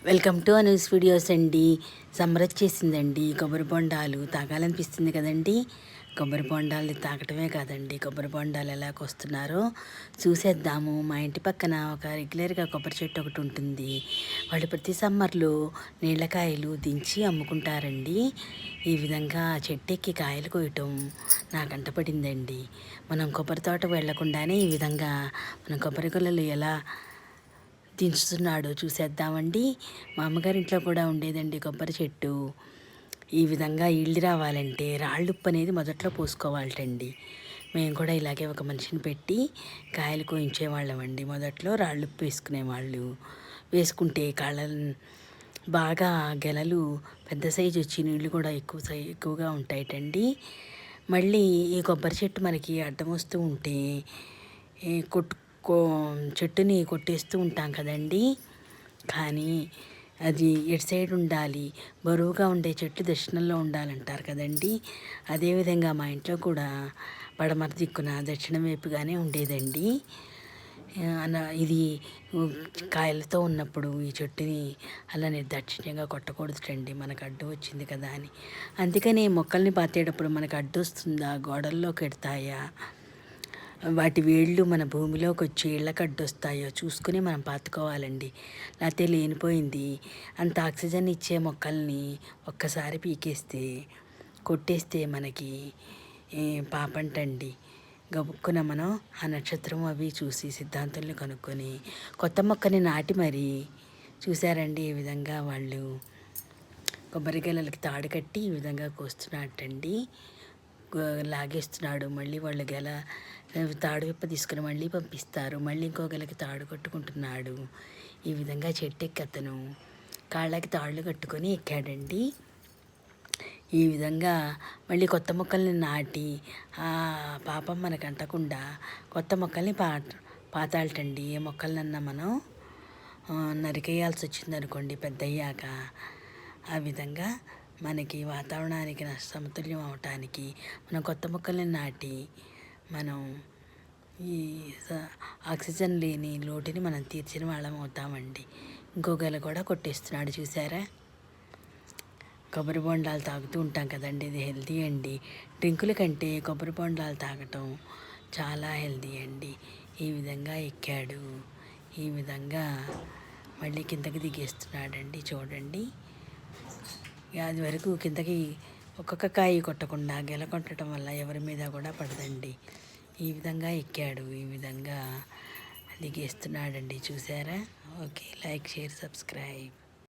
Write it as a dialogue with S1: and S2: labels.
S1: Welcome to Anu's videos అండి. Summer వచ్చేసిందండి. కొబ్బరి బొండాలు తాగాలనిపిస్తుంది కదండి. కొబ్బరి బొండాలు తాగటమే కాదండి, కొబ్బరి బొండాలు ఎలా వస్తున్నారో చూసేద్దాము. మా ఇంటి పక్కన ఒక రెగ్యులర్గా కొబ్బరి చెట్టు ఒకటి ఉంటుంది. వాళ్ళు ప్రతి సమ్మర్లో నీళ్ళకాయలు దించి అమ్ముకుంటారండి. ఈ విధంగా చెట్టు ఎక్కి కాయలు కోయటం నాకు అంటపడిందండి. మనం కొబ్బరి తోట వెళ్లకుండానే ఈ విధంగా మనం కొబ్బరి గుల్లలు ఎలా దించుతున్నాడు చూసేద్దామండి. మా అమ్మగారి ఇంట్లో కూడా ఉండేదండి కొబ్బరి చెట్టు. ఈ విధంగా ఈల్డి రావాలంటే రాళ్ళుప్పు అనేది మొదట్లో పోసుకోవాలటండి. మేము కూడా ఇలాగే ఒక మనిషిని పెట్టి కాయలు కోయించేవాళ్ళమండి. మొదట్లో రాళ్ళుప్పు వేసుకునేవాళ్ళు. వేసుకుంటే కాళ్ళ బాగా గెలలు పెద్ద సైజు వచ్చి నీళ్ళు కూడా ఎక్కువగా ఉంటాయటండి. మళ్ళీ ఈ కొబ్బరి చెట్టు మనకి అడ్డం వస్తూ ఉంటే చెట్టుని కొట్టేస్తూ ఉంటాం కదండి. కానీ అది ఎటు సైడ్ ఉండాలి, బరువుగా ఉండే చెట్లు దక్షిణంలో ఉండాలంటారు కదండి. అదేవిధంగా మా ఇంట్లో కూడా పడమర దిక్కున దక్షిణం వైపుగానే ఉండేదండి. ఇది కాయలతో ఉన్నప్పుడు ఈ చెట్టుని అలా నిర్దాక్షిణ్యంగా కొట్టకూడదుటండి, మనకు అడ్డు వచ్చింది కదా అని. అందుకని మొక్కల్ని పాతేటప్పుడు మనకు అడ్డు వస్తుందా, గోడల్లోకి ఎడతాయా, వాటి వేళ్ళు మన భూమిలోకి వచ్చి ఇళ్ళకి అడ్డొస్తాయో చూసుకుని మనం పాతుకోవాలండి. లేకపోతే లేనిపోయింది అంత ఆక్సిజన్ ఇచ్చే మొక్కల్ని ఒక్కసారి పీకేస్తే కొట్టేస్తే మనకి పాపంటండి. గబుక్కున మనం ఆ నక్షత్రం అవి చూసి సిద్ధాంతుల్ని కనుక్కొని కొత్త మొక్కని నాటి మరి చూసారండి. ఈ విధంగా వాళ్ళు కొబ్బరి గెలలకి తాడు కట్టి ఈ విధంగా కోస్తున్నట్టండి. లాగేస్తున్నాడు. మళ్ళీ వాళ్ళు గెల తాడు విప్ప తీసుకుని మళ్ళీ పంపిస్తారు. మళ్ళీ ఇంకో గెలకి తాడు కట్టుకుంటున్నాడు. ఈ విధంగా చెట్టు ఎక్కి అతను కాళ్ళకి తాళ్ళు కట్టుకొని ఎక్కాడండి. ఈ విధంగా మళ్ళీ కొత్త మొక్కల్ని నాటి పాపం మనకు అంటకుండా కొత్త మొక్కల్ని పాతాలటండి. ఏ మొక్కలనన్నా మనం నరికేయాల్సి వచ్చిందనుకోండి పెద్దయ్యాక, ఆ విధంగా మనకి వాతావరణానికి సమతుల్యం అవటానికి మనం కొత్త మొక్కల్ని నాటి మనం ఈ ఆక్సిజన్ లేని లోటుని మనం తీర్చిన వాళ్ళం అవుతామండి. ఇంకో గెల కూడా కొట్టేస్తున్నాడు చూసారా. కొబ్బరి బొండాలు తాగుతూ ఉంటాం కదండి, ఇది హెల్తీ అండి. డ్రింకుల కంటే కొబ్బరి బొండాలు తాగటం చాలా హెల్తీ అండి. ఈ విధంగా ఎక్కాడు. ఈ విధంగా మళ్ళీ కిందకి దిగేస్తున్నాడండి. చూడండి, అది వరకు కిందకి ఒక్కొక్క కాయ కొట్టకుండా గెల కొట్టడం వల్ల ఎవరి మీద కూడా పడదండి. ఈ విధంగా ఎక్కాడు. ఈ విధంగా దిగేస్తున్నాడండి చూసారా. Okay, like, share, subscribe.